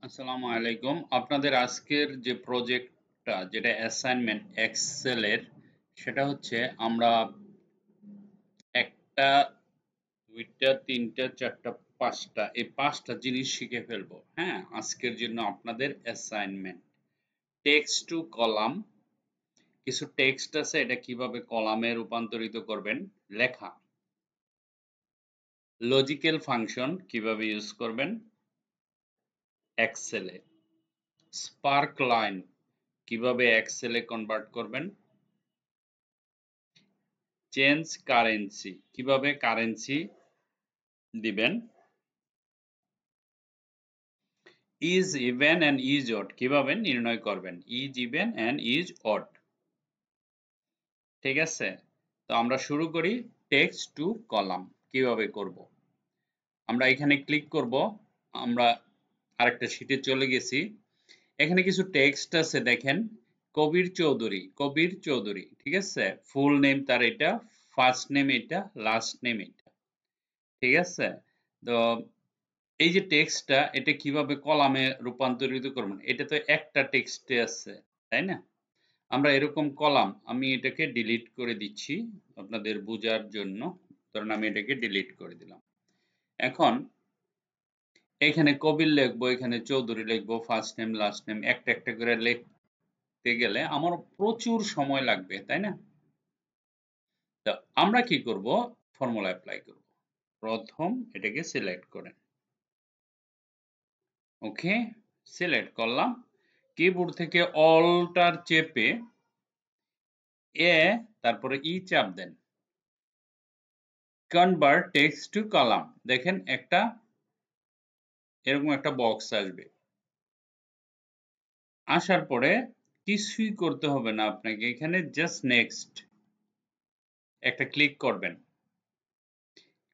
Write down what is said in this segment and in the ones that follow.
আসসালামু আলাইকুম। আপনাদের আজকের যে প্রজেক্টটা যেটা অ্যাসাইনমেন্ট এক্সেলের সেটা হচ্ছে আমরা একটা, দুইটা, তিনটা, চারটা, পাঁচটা এই পাঁচটা জিনিস শিখে ফেলবো। হ্যাঁ, আজকের জন্য আপনাদের অ্যাসাইনমেন্ট টেক্সট টু কলাম। কিছু টেক্সট আছে, এটা কিভাবে কলামে রূপান্তরিত করবেন, লেখা। লজিক্যাল ফাংশন কিভাবে ইউজ করবেন এক্সেলে। স্পার্ক লাইন কিভাবে এক্সেলে কনভার্ট করবেন। চেঞ্জ কারেন্সি কিভাবে কারেন্সি দিবেন। Is even and is odd কিভাবে নির্ণয় করবেন। Is even and is odd. ঠিক আছে, তো আমরা শুরু করি। টেক্সট টু কলাম কিভাবে করব। আমরা এখানে ক্লিক করব। আমরা আরেকটা শীটে চলে গেছি। এখানে কিছু টেক্সট আছে, দেখেন। কবির চৌধুরী, কবির চৌধুরী, ঠিক আছে। ফুল নেম তার এটা, ফার্স্ট নেম এটা, লাস্ট নেম এটা, ঠিক আছে। তো এই যে টেক্সটটা এটা কিভাবে কলামে রূপান্তরিত করবেন, এটা তো একটা টেক্সটে আছে, তাই না। আমরা এরকম কলাম, আমি এটাকে ডিলিট করে দিচ্ছি আপনাদের বোঝার জন্য। ধরুন আমি এটাকে ডিলিট করে দিলাম। এখন এখানে কবির লিখবো, এখানে চৌধুরী লিখবো, ফার্স্ট নেম লাস্ট নেম একটা একটা করে লিখতে গেলে আমার প্রচুর সময় লাগবে, তাই না। তো আমরা কি করব, ফর্মুলা অ্যাপ্লাই করব। প্রথম এটাকে সিলেক্ট করেন, ওকে, সিলেক্ট করলাম। কিবোর্ড থেকে অল্টার চেপে এ তারপরে ই চাপ দেন। কনভার্ট টেক্সট টু কলাম, দেখেন একটা এরকম একটা বক্স আসবে। আসার পরে কিছুই করতে হবে না আপনাকে, এখানে জাস্ট নেক্সট একটা ক্লিক করবেন।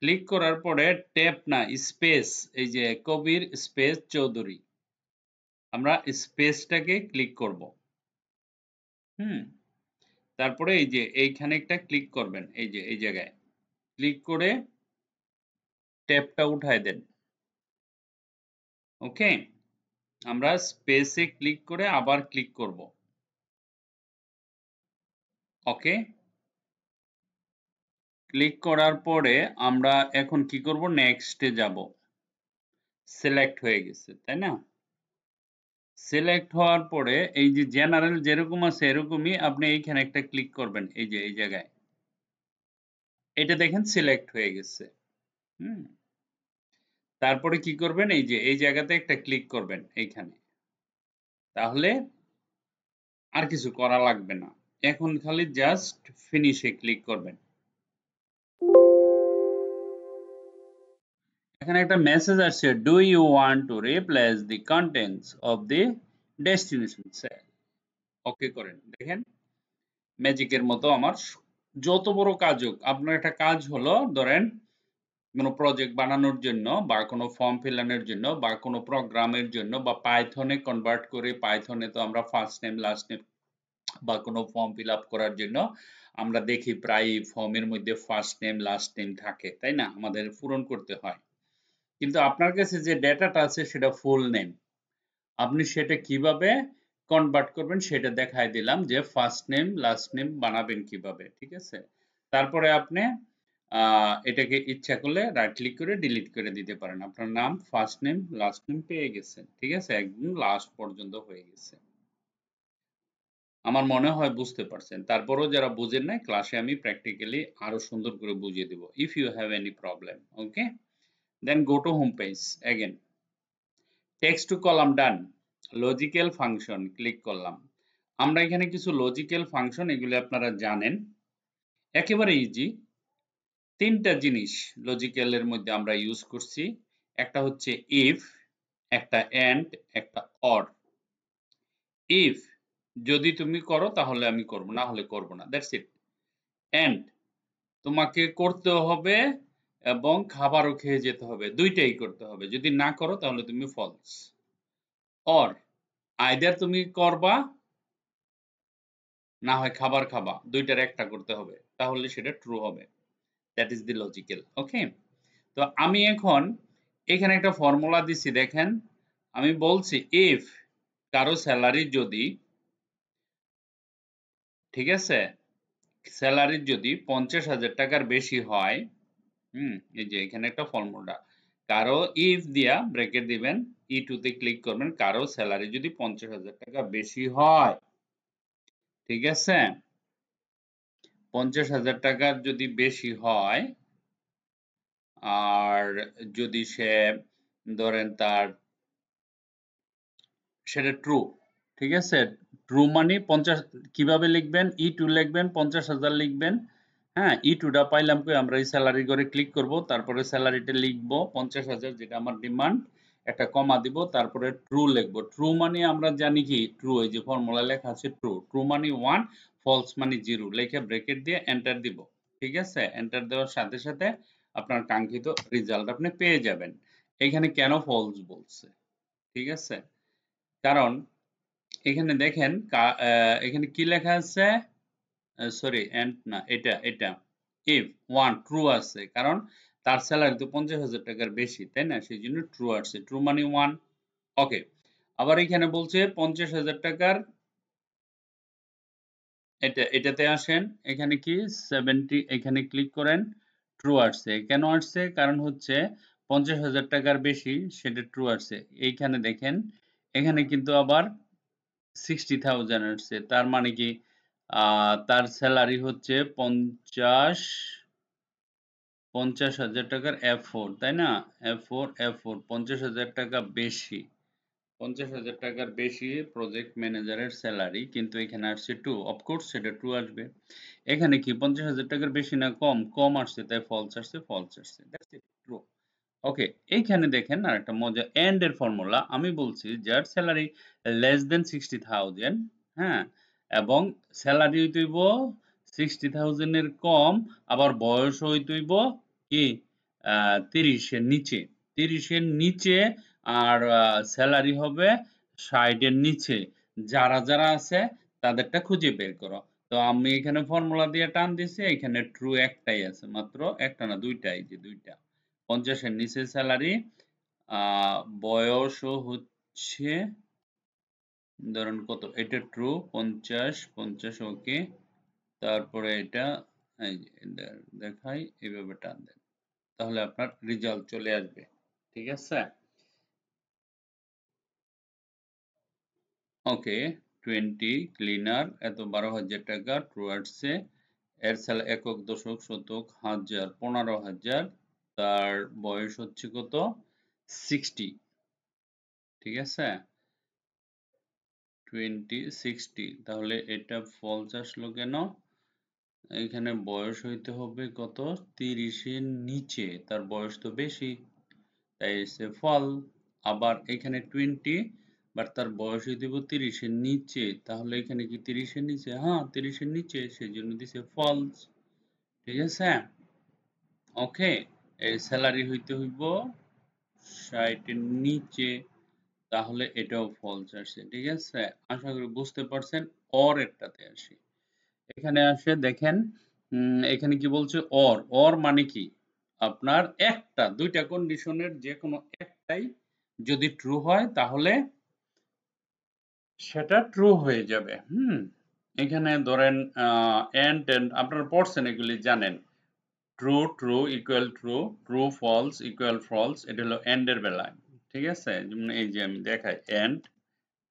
ক্লিক করার পরে ট্যাব না স্পেস, এই যে কবির স্পেস চৌধুরী, আমরা স্পেসটাকে ক্লিক করব। তারপরে এই যে এইখানে একটা ক্লিক করবেন, এই যে এই জায়গায় ক্লিক করে ট্যাবটা উঠায় দেন। ওকে, আমরা স্পেসে ক্লিক করে আবার ক্লিক করব। ওকে, ক্লিক করার পরে আমরা এখন কি করব, নেক্সটে যাব। সিলেক্ট হয়ে গেছে, তাই না। সিলেক্ট হওয়ার পরে এই যে জেনারেল যেরকম আছে এরকমই আপনি এইখানে একটা ক্লিক করবেন, এই যে এই জায়গায়। এটা দেখেন সিলেক্ট হয়ে গেছে। তারপরে কি করবেন, এই যে এই জায়গাতে একটা ক্লিক করবেন এইখানে। তাহলে আর কিছু করা লাগবে না, এখন খালি জাস্ট ফিনিশে ক্লিক করবেন। এখানে একটা মেসেজ আসছে, do you want to replace the contents of the destination cell. Okay করেন, দেখেন ম্যাজিকের মতো আমার যত বড় কাজ হোক, আপনার একটা কাজ হলো ধরেন কোনো প্রজেক্ট বানানোর জন্য বা কোনো ফর্ম ফিলানোর জন্য বা কোনো প্রোগ্রামের জন্য বা পাইথনে কনভার্ট করে, পাইথনে তো আমরা ফার্স্ট নেম লাস্ট নেম বা কোনো ফর্ম ফিল আপ করার জন্য আমরা দেখি প্রায় ফর্মের মধ্যে ফার্স্ট নেম লাস্ট নেম থাকে, তাই না, আমাদের পূরণ করতে হয়। কিন্তু আপনার কাছে যে ডেটাটা আছে সেটা ফুল নেম, আপনি সেটা কিভাবে কনভার্ট করবেন সেটা দেখাই দিলাম, যে ফার্স্ট নেম লাস্ট নেম বানাবেন কিভাবে, ঠিক আছে। তারপরে আপনি এটাকে ইচ্ছা করলে রাইট ক্লিক করে ডিলিট করে দিতে পারেন। আপনার নাম ফার্স্ট নেম লাস্ট নেম পেয়ে গেছেন, ঠিক আছে, একদম লাস্ট পর্যন্ত হয়ে গেছে। আমার মনে হয় বুঝতে পারছেন। তারপরেও যারা বুঝেন নাই, ক্লাসে আমি প্র্যাকটিক্যালি আরো সুন্দর করে বুঝিয়ে দেব। If you have any problem, okay, then go to home page again. Text to column done. Logical function click করলাম। আমরা এখানে কিছু লজিক্যাল ফাংশন, এগুলো আপনারা জানেন, একেবারে ইজি। তিনটা জিনিস লজিক্যালের মধ্যে আমরা ইউজ করছি। একটা হচ্ছে ইফ, একটা এন্ড, একটা অর। ইফ যদি তুমি করো তাহলে আমি করব, না হলে করব না, দ্যাটস ইট। এন্ড তোমাকে করতে হবে এবং খাবারও খেয়ে যেতে হবে, দুইটাই করতে হবে, যদি না করো তাহলে তুমি ফলস। অর আইদার তুমি করবা না হয় খাবার খাবা, দুইটার একটা করতে হবে, তাহলে সেটা ট্রু হবে। দ্যাট ইজ দি লজিক্যাল, ওকে। তো আমি এখন এখানে একটা ফর্মুলা দিছি, দেখেন আমি বলছি ইফ কারো স্যালারি যদি, ঠিক আছে, স্যালারি যদি 50,000 টাকার বেশি হয়, এই যে এখানে একটা ফর্মুলা, কারো ইফ দিয়া ব্র্যাকেট দিবেন, E2 তে ক্লিক করবেন, কারো স্যালারি যদি 50,000 টাকা বেশি হয়, ঠিক আছে, 50,000 টাকার যদি বেশি হয়, আর যদি সে ধরেন তার সেটা ট্রু, ঠিক আছে, ট্রু মানে 50, কিভাবে লিখবেন, E2 লিখবেন, 50,000 লিখবেন, হ্যাঁ, E2 টা পাইলাম কই, আমরা এই স্যালারি করে ক্লিক করব, তারপরে স্যালারিটা লিখব 50,000 যেটা আমার ডিমান্ড, একটা কমা দিব, তারপরে ট্রু লিখব। ট্রু মানে আমরা জানি কি, ট্রু এই যে ফর্মুলা লেখা আছে ট্রু, ট্রু মানে 1, ফলস মানে 0, লিখে ব্র্যাকেট দিয়ে এন্টার দিব, ঠিক আছে, এন্টার দেওয়ার সাথে সাথে আপনার কাঙ্ক্ষিত রেজাল্ট আপনি পেয়ে যাবেন। এখানে কেন ফলস বলছে, ঠিক আছে, কারণ এখানে দেখেন এখানে কি লেখা আছে, সরি এন্ড না, এটা ইফ 1 ট্রু আছে, কারণ তার স্যালারি তো 50,000 টাকার বেশি, তাই না, সেই জন্য ট্রু আসছে, ট্রু মানে 1। ওকে, আবার এখানে বলছে 50,000 টাকার, এটাতে আসেন, এখানে কি 70, এখানে ক্লিক করেন, ট্রু আসছে, কেন আসছে, কারণ হচ্ছে 50,000 টাকার বেশি, সেটা ট্রু আসছে। এইখানে দেখেন, এখানে কিন্তু আবার 60,000 আসছে, তার মানে কি তার স্যালারি হচ্ছে 50,000 টাকার F4, তাই না, F4 50,000 টাকা বেশি, 50,000 টাকার বেশি প্রজেক্ট ম্যানেজারের স্যালারি, কিন্তু এখানে আসছে 2, অফকোর্স সেটা ট্রু আসবে। এখানে কি 50,000 টাকার বেশি না কম, কম আসছে, তাই ফলস আসছে, ফলস আসছে, দ্যাটস ইট, ট্রু। ওকে, এইখানে দেখেন আর একটা মজা, এন্ড এর ফর্মুলা, আমি বলছি যার স্যালারি লেস দেন 60,000, হ্যাঁ, এবং স্যালারি হইতেইব 60,000 এর কম, আবার বয়স হইতেইব কি 30 এর নিচে, 30 এর নিচে, আর স্যালারি হবে 60 এর নিচে, যারা যারা আছে তাদেরটা খুঁজে বের করো। তো আমি এখানে ফর্মুলা দিয়ে টান দিছি, এখানে ট্রু একটাই আছে, মাত্র একটা না, দুইটাই, যে দুইটা, 50 এর নিচে স্যালারি, বয়সও হচ্ছে ধরুন কত, এটা ট্রু 50, ওকে, তারপরে এটা এই যে দেখাই, এইভাবে টান দেন, তাহলে আপনার রেজাল্ট চলে আসবে, ঠিক আছে। ওকে, 20 ক্লিনার, এত 12,000 টাকা ট্রু আসছে, এর স্যালারি একক, দশক, শতক, হাজার, 15,000, তার বয়স হচ্ছে কত, 60, ঠিক আছে, 20 60, তাহলে এটা ফলস আসলো কেন, এখানে বয়স হইতে হবে কত, 30 এর নিচে, তার বয়স তো বেশি, তাই এসে ফল। আবার এখানে 20, বাট তার বয়স হইতে হবে 30 এর নিচে, তাহলে এখানে কি 30 এর নিচে, হ্যাঁ 30 এর নিচে, সেই জন্য দিছে ফলস, ঠিক আছে। ওকে, এই স্যালারি হইতে হইব 60 এর নিচে, তাহলে এটাও ফলস আসে, ঠিক আছে, আশা করি বুঝতে পারছেন। অর এরটাতে আসি, এখানে আসে দেখেন, এখানে কি বলছে, অর মানে কি, আপনার একটা, দুইটা কন্ডিশনের যে কোনো একটাই যদি ট্রু হয়, তাহলে সেটা ট্রু হয়ে যাবে। এখানে ধরেন এন্ড আপনারা পড়ছেন, এগুলি জানেন, true true equal true, true false equal false, এটা হলো এন্ড এর বেলায়, ঠিক আছে, যেমন এই যে আমি দেখাই এন্ড,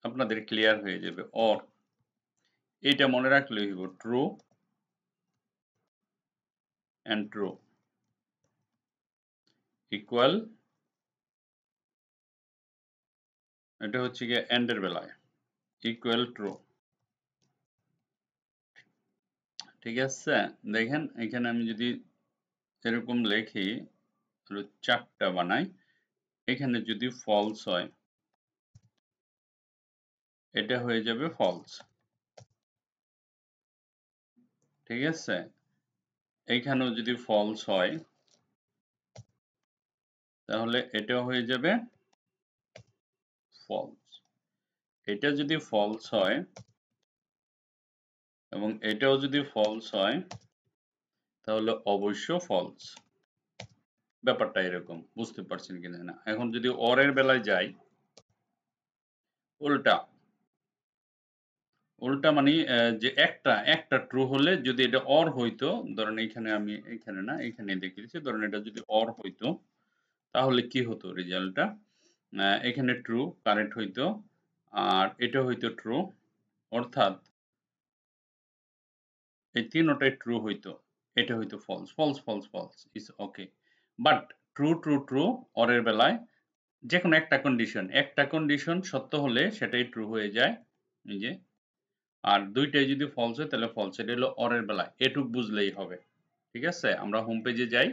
আপনাদের ক্লিয়ার হয়ে যাবে। অর, এটা মনে রাখলেই হইব, ট্রু এন্ড ট্রু ইকুয়াল, এটা হচ্ছে গিয়ে এন্ড এর বেলায়, ইকুয়াল ট্রু, ঠিক আছে। দেখেন এখানে আমি যদি এরকম লিখি, চারটা বানাই, এখানে যদি ফলস হয়, এটা হয়ে যাবে ফলস, ঠিক আছে, এইখানেও যদি ফলস হয়, তাহলে এটাও হয়ে যাবে ফলস, এটা যদি ফলস হয় এবং এটাও যদি ফলস হয়, তাহলে অবশ্য ফলস। ব্যাপারটা এরকম, বুঝতে পারছেন কিনা না। এখন যদি অর এর বেলায় যাই, উল্টা উল্টা মানে যে একটা ট্রু হলে যদি এটা অর হইতো, ধরেন এখানে আমি এখানে না এখানে দেখিয়ে দিচ্ছি, ধরেন এটা যদি অর হইতো তাহলে কি হতো রেজাল্টটা? এখানে ট্রু কারেক্ট হইতো, আর এটা হইতো ট্রু, অর্থাৎ এই তিনটাই ট্রু হইতো, এটা হইতো false false false false is okay. But true true true অরের বেলায় যে কোনো একটা কন্ডিশন সত্য হলে সেটাই ট্রু হয়ে যায়, এই যে, আর দুইটাই যদি ফলস হয় তাহলে ফলস। এটা হলো অরের বেলায়, এটুক বুঝলেই হবে। ঠিক আছে, আমরা হোম পেজে যাই।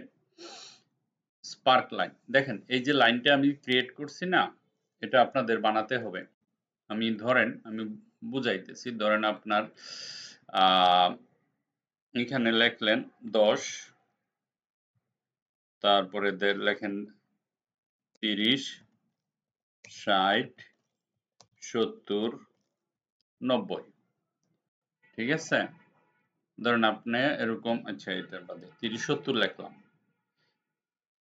স্পার্ক লাইন দেখেন, এই যে লাইনটা আমি ক্রিয়েট করছি না, এটা আপনাদের বানাতে হবে। আমি বুঝাইতেছি, ধরেন আপনার এখানে লেখলেন 10, তারপরে লেখেন 30, 60, 70, 90। ঠিক আছে, ধরেন আপনি এরকম, আচ্ছা এটা বাদে 30, 70 লিখলাম।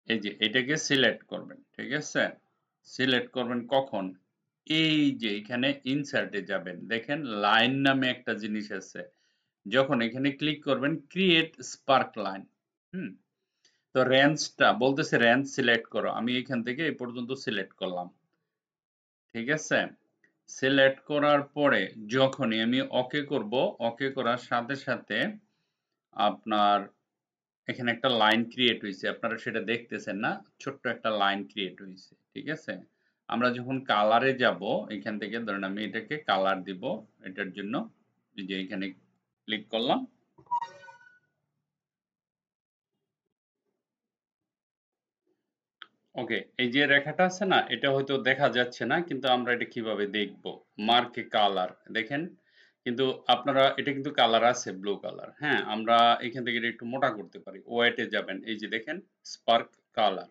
এই যে এটাকে সিলেক্ট করবেন, ঠিক আছে, সিলেক্ট করবেন কখন? এই যে এখানে ইনসার্টে যাবেন, দেখেন লাইন নামে একটা জিনিস আছে, যখন এখানে ক্লিক করবেন ক্রিয়েট স্পার্ক লাইন, হুম, তো রেঞ্জটা বলতেছে রেঞ্জ সিলেক্ট করো, আমি এখান থেকে এই পর্যন্ত সিলেক্ট করলাম। ঠিক আছে, সিলেক্ট করার পরে যখনই আমি ওকে করব, ওকে করার সাথে সাথে আপনার এখানে একটা লাইন ক্রিয়েট হয়েছে, আপনারা সেটা দেখতেছেন না, ছোট্ট একটা লাইন ক্রিয়েট হয়েছে। ঠিক আছে, আমরা যখন কালারে যাব, এখান থেকে ধরেন আমি এটাকে কালার দিব, এটার জন্য এই যে এখানে ক্লিক করলাম। ওকে, এই যে রেখাটা আছে না, এটা হয়তো দেখা যাচ্ছে না, কিন্তু আমরা এটা কিভাবে দেখব? মার্কে কালার দেখেন, কিন্তু আপনারা এটা কিন্তু কালার আছে ব্লু কালার। হ্যাঁ, আমরা এখান থেকে এটা একটু মোটা করতে পারি, হোয়াইটে যাবেন, এই যে দেখেন স্পার্ক কালার,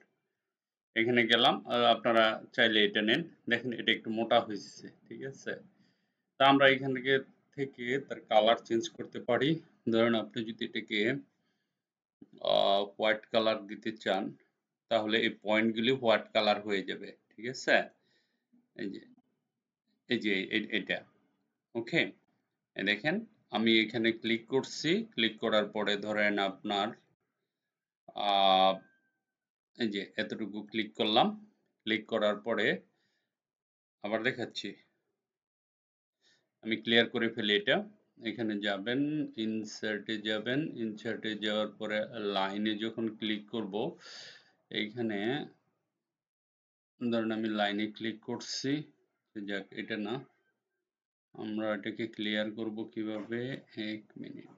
এখানে গেলাম, আপনারা চাইলে এটা নেন, দেখেন এটা একটু মোটা হয়েছে। ঠিক আছে, তা আমরা এখান থেকে তার কালার চেঞ্জ করতে পারি। ধরেন আপনি যদি এটাকে হোয়াইট কালার দিতে চান, তাহলে এই পয়েন্টগুলি হোয়াইট কালার হয়ে যাবে। ঠিক আছে, এই যে এটা ওকে, দেখেন আমি এখানে ক্লিক করছি, ক্লিক করার পরে ধরেন আপনার আহ, এই যে এতটুকু ক্লিক করলাম, ক্লিক করার পরে আবার দেখাচ্ছি, আমি ক্লিয়ার করে ফেলি এটা। এখানে যাবেন, ইনসার্টে যাবেন, ইনসার্টে যাওয়ার পরে লাইনে যখন ক্লিক করব, এইখানে ধরেন আমি লাইনে ক্লিক করছি, যাক এটা না, আমরা এটাকে ক্লিয়ার করব কিভাবে, 1 মিনিট,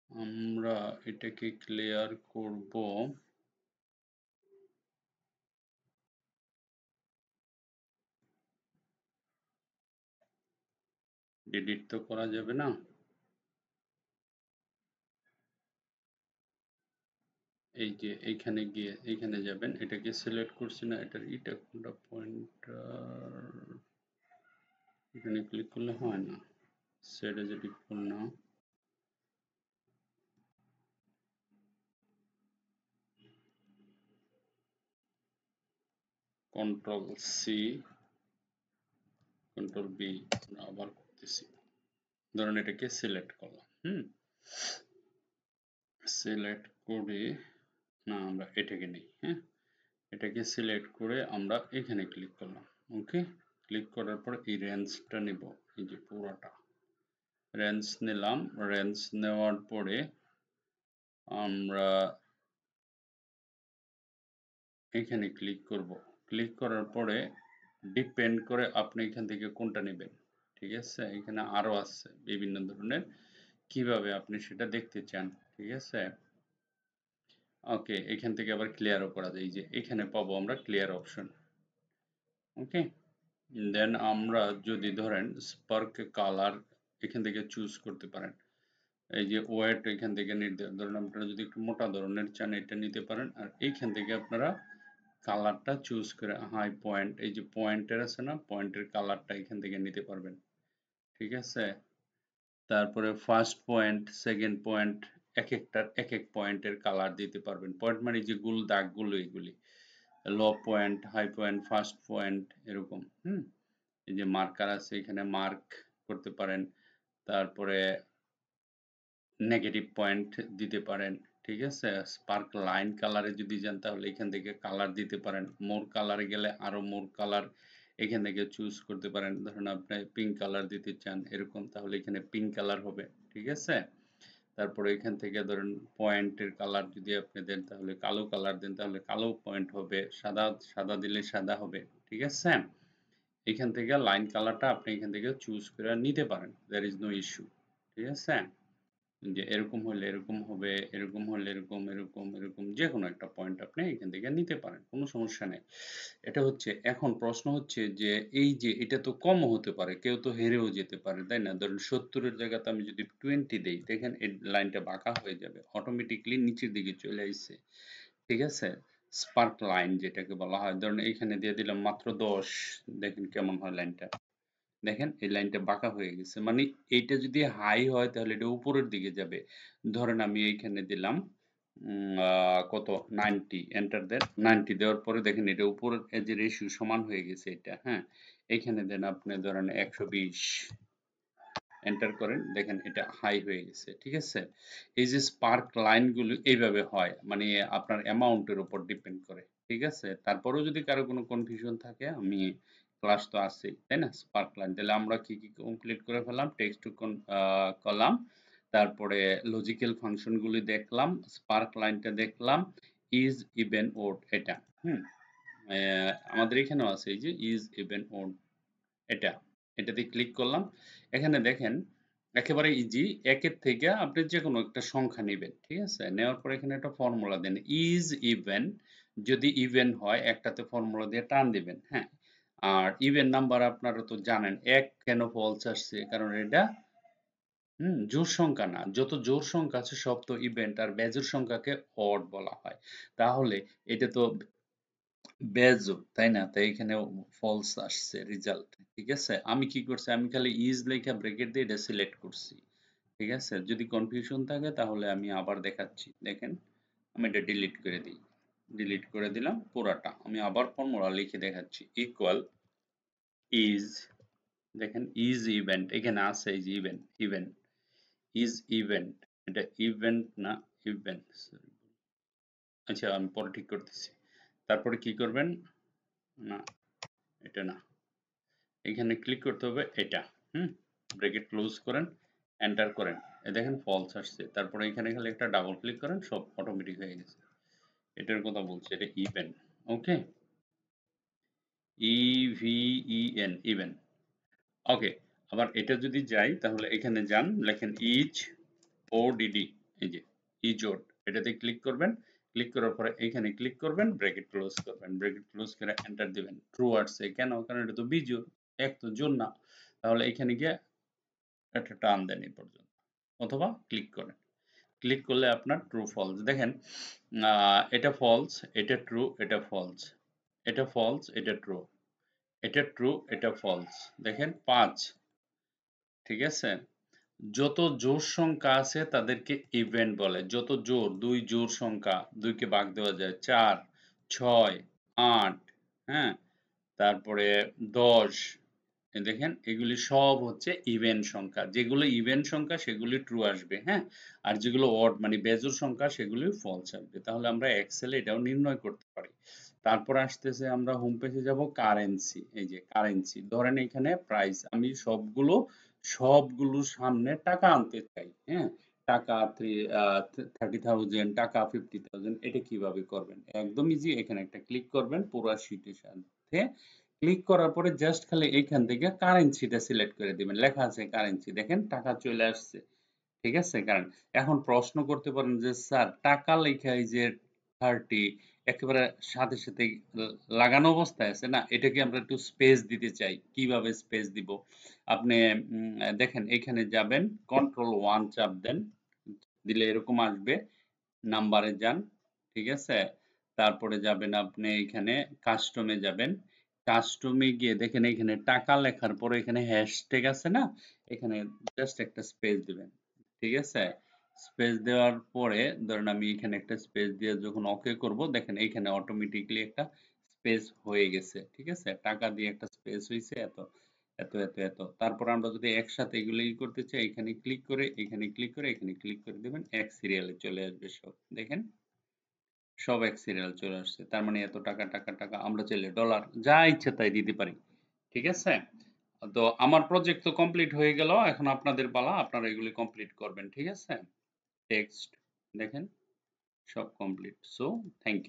আমরা এটাকে ক্লিয়ার করব এডিট তো করা যাবে না, এই যে এইখানে গিয়ে এইখানে যাবেন, এটাকে সিলেক্ট করছি না, এটার এটা কোনটা পয়েন্টার, এখানে ক্লিক করলে হয় না, সেটা যদি ফুল না, কন্ট্রোল সি কন্ট্রোল বি, আবার করতেছি, ধরুন এটাকে সিলেক্ট করলাম, সিলেক্ট করে, না আমরা এটাকে নেই, হ্যাঁ, এটাকে সিলেক্ট করে আমরা এখানে ক্লিক করলাম। ওকে, ক্লিক করার পর এই রেঞ্জটা নেব, এই যে পুরোটা রেঞ্জ নিলাম, রেঞ্জ নেওয়ার পরে আমরা এখানে ক্লিক করব, ক্লিক করার পরে ডিপেন্ড করে আপনি এখান থেকে কোনটা নেবেন। ঠিক আছে, এখানে আরো আছে বিভিন্ন ধরনের, কিভাবে আপনি সেটা দেখতে চান। ঠিক আছে, ওকে, এখান থেকে আবার ক্লিয়ারও করা যায়, এই যে এখানে পাবো আমরা ক্লিয়ার অপশন। ওকে, দেন আমরা যদি ধরেন স্পার্ক কালার এখান থেকে চুজ করতে পারেন, এই যে ওয়েট এখান থেকে নির্ধারণ, ধরেন আপনারা যদি একটু মোটা ধরনের চান এটা নিতে পারেন, আর এইখান থেকে আপনারা কালারটা চুজ করে হাই পয়েন্ট, এই যে পয়েন্টের আছে না, পয়েন্টের কালারটা এখান থেকে নিতে পারবেন। ঠিক আছে, তারপরে ফার্স্ট পয়েন্ট, সেকেন্ড পয়েন্ট, এক একটার এক এক পয়েন্টের কালার দিতে পারবেন, পয়েন্ট মানে যে গুল দাগগুলো এগুলি। Low point, high point, first point এরকম। এই যে মার্কার আছে, এখানে মার্ক করতে পারেন। তারপরে নেগেটিভ পয়েন্ট দিতে পারেন। ঠিক আছে? স্পার্ক লাইন কালারে যদি যান তাহলে এখান থেকে কালার দিতে পারেন। মোর কালারে গেলে আরো মোর কালার এখান থেকে চুজ করতে পারেন। ধরেন আপনি পিঙ্ক কালার দিতে চান এরকম, তাহলে এখানে পিঙ্ক কালার হবে। ঠিক আছে? তারপরে এখান থেকে ধরেন পয়েন্টের কালার যদি আপনি দেন তাহলে কালো কালার দেন তাহলে কালো পয়েন্ট হবে। সাদা সাদা দিলে সাদা হবে। ঠিক আছে? এখান থেকে লাইন কালারটা আপনি এখান থেকে চুজ করে নিতে পারেন। there is no issue। ঠিক আছে? যে এরকম হলে এরকম হবে, এরকম হলে এরকম, এরকম, এরকম যেকোনো একটা পয়েন্ট আপনি এখান থেকে নিতে পারেন। কোনো সমস্যা নেই। এটা হচ্ছে, এখন প্রশ্ন হচ্ছে যে এই যে এটা তো কমও হতে পারে, কেউ তো হেরেও যেতে পারে, তাই না? ধরুন 70 এর জায়গাতে আমি যদি 20 দেই, দেখেন এই লাইনটা বাঁকা হয়ে যাবে। অটোমেটিক্যালি নিচের দিকে চলে আসছে। ঠিক আছে? স্পার্ক লাইন যেটাকে বলা হয়। ধরুন এইখানে দিয়ে দিলাম মাত্র 10, দেখেন কেমন হয় লাইনটা। দেখেন এই লাইনটা বাঁকা হয়ে গেছে, মানে এইটা যদি হাই হয় তাহলে এটা উপরের দিকে যাবে। ধরেন আমি এইখানে দিলাম কত 90, এন্টার দেন। 90 দেওয়ার পরে দেখেন এটা উপরের যে রেশিও সমান হয়ে গেছে এটা। হ্যাঁ, এইখানে দেন আপনি ধরেন 120, এন্টার করেন, দেখেন এটা হাই হয়ে গেছে। ঠিক আছে? এই যে স্পার্ক লাইনগুলো এইভাবে হয়, মানে আপনার অ্যামাউন্টের উপর ডিপেন্ড করে। ঠিক আছে? তারপরেও যদি কারো কোনো কনফিউশন থাকে, আমি ক্লাস তো আছেই, তাই না? স্পার্ক লাইন তাহলে আমরা কি কি কমপ্লিট করে ফেললাম? টেক্সট টু কলাম, তারপরে লজিক্যাল ফাংশন গুলি দেখলাম, স্পার্ক লাইনটা দেখলাম, ইজ ইভেন ওড এটা। হুম আমাদের এখানেও আছে এই যে ইজ ইভেন ওড এটা। এটাতে ক্লিক করলাম। এখানে দেখেন একেবারে ইজি, একের থেকে আপনি যে কোনো একটা সংখ্যা নেবেন। ঠিক আছে? নেওয়ার পর এখানে একটা ফর্মুলা দেন, ইজ ইভেন। যদি ইভেন হয় একটাতে ফর্মুলা দিয়ে টান দিবেন। হ্যাঁ, আর ইভেন নাম্বার আপনারা তো জানেন। এক কেন ফলস আসছে? কারণ এটা জোড় সংখ্যা না। যত জোড় সংখ্যা আছে সব তো ইভেন্ট, আর বেজোড় সংখ্যাকে অড বলা হয়। তাহলে এটা তো বেজোড়, তাই না? তাই এখানে ফলস আসছে রেজাল্ট। ঠিক আছে? আমি কি করছি? আমি খালি ইজ লেখা ব্র্যাকেট দিয়ে এটা সিলেক্ট করছি। ঠিক আছে? যদি কনফিউশন থাকে তাহলে আমি আবার দেখাচ্ছি। দেখেন আমি এটা ডিলিট করে দিই। ডিলিট করে দিলাম পুরাটা। আমি আবার ফর্মুলা লিখে দেখাচ্ছি। ইকুয়াল ইজ, দেখেন ইজ ইভেন্ট এখানে আছে, এই যে ইভেন্ট, ইভেন্ট ইজ ইভেন্ট, এটা ইভেন্ট না ইভেন্ট। আচ্ছা আমি পরে ঠিক করতেছি। তারপরে কি করবেন? না, এটা না, এখানে ক্লিক করতে হবে এটা। ব্র্যাকেট ক্লোজ করেন, এন্টার করেন। এই দেখেন ফলস আসছে। তারপরে এখানে খালি একটা ডাবল ক্লিক করেন, সব অটোমেটিক হয়ে গেছে। এটার কথা বলছি, এটা ইভেন। ওকে, ইভিইএন ইভেন। ওকে, আবার এটা যদি যাই তাহলে এখানে যান, লেখেন ইজ ওডিডি, এই যে ইজ ওড, এটাতে ক্লিক করবেন। ক্লিক করার পরে এখানে ক্লিক করবেন, ব্র্যাকেট ক্লোজ করবেন, ব্র্যাকেট ক্লোজ করে এন্টার দিবেন। ট্রু আসছে কেন? কারণ এটা তো বিজোড়, এক তো জোড় না। তাহলে এখানে গিয়ে একটা টান দেন এই পর্যন্ত, অথবা ক্লিক করেন। ক্লিক করলে আপনার ট্রু ফলস দেখেন। এটা ফলস, এটা ট্রু, এটা ফলস, এটা ফলস, এটা ট্রু, এটা ট্রু, এটা ফলস। দেখেন 5। ঠিক আছে? যত জোড় সংখ্যা আছে তাদেরকে ইভেন্ট বলে। যত জোড়, 2 জোড় সংখ্যা, 2 কে ভাগ দেওয়া যায় 4, 6, 8, হ্যাঁ, তারপরে 10। দেখেন এগুলি সব হচ্ছে ইভেন সংখ্যা। যেগুলো ইভেন সংখ্যা সেগুলি ট্রু আসবে। হ্যাঁ, আর যেগুলো অড মানে বেজোড় সংখ্যা সেগুলি ফলস আসবে। তাহলে আমরা এক্সেলে এটাও নির্ণয় করতে পারি। তারপর আসতেছে আমরা হোম পেজে যাব, কারেন্সি। এই যে কারেন্সি, ধরেন এখানে প্রাইস, আমি সবগুলোর সামনে টাকা আনতে চাই। হ্যাঁ, টাকা 30,000, টাকা 50,000। এটা কিভাবে করবেন? একদম ইজি। এখানে একটা ক্লিক করবেন পুরো শীটের সাথে। ক্লিক করার পরে জাস্ট খালি এইখান থেকে কারেন্সিটা সিলেক্ট করে দিবেন। লেখা আছে কারেন্সি, দেখেন টাকা চলে আসছে। ঠিক আছে? কারণ এখন প্রশ্ন করতে পারেন যে স্যার টাকা লেখা এই যে 30 একেবারে সাথে সাথে লাগানো অবস্থায় আছে না, এটাকে আমরা একটু স্পেস দিতে চাই। কিভাবে স্পেস দিব? আপনি দেখেন এখানে যাবেন, কন্ট্রোল 1 চাপ দেন, দিলে এরকম আসবে। নাম্বারে যান। ঠিক আছে? তারপরে যাবেন আপনি এখানে কাস্টমে যাবেন। কাস্টমে গিয়ে দেখেন এখানে টাকা লেখার পরে এখানে হ্যাশট্যাগ আছে না, এখানে জাস্ট একটা স্পেস দিবেন। ঠিক আছে? স্পেস দেওয়ার পরে ধরেন আমি এখানে একটা স্পেস দিয়ে যখন ওকে করব, দেখেন এখানে অটোমেটিক্যালি একটা স্পেস হয়ে গেছে, ঠিক আছে? টাকা দিয়ে একটা স্পেস হইছে এত এত এত এত। তারপর আমরা যদি একসাথে এগুলো করতে চাই, এখানে ক্লিক করে এখানে ক্লিক করে এখানে ক্লিক করে দিবেন, এক সিরিয়ালে চলে আসবে সব। দেখেন সব এক সিরিয়াল চলে আসছে। তার মানে এত টাকা টাকা টাকা আমরা চাইলে ডলার যা ইচ্ছে তাই দিতে পারি, ঠিক আছে? তো আমার প্রজেক্ট তো কমপ্লিট হয়ে গেল, এখন আপনাদের পালা, আপনারা এগুলি কমপ্লিট করবেন, ঠিক আছে? টেক্সট দেখেন সব complete. So thank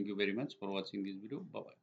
you very much for watching this video. Bye by.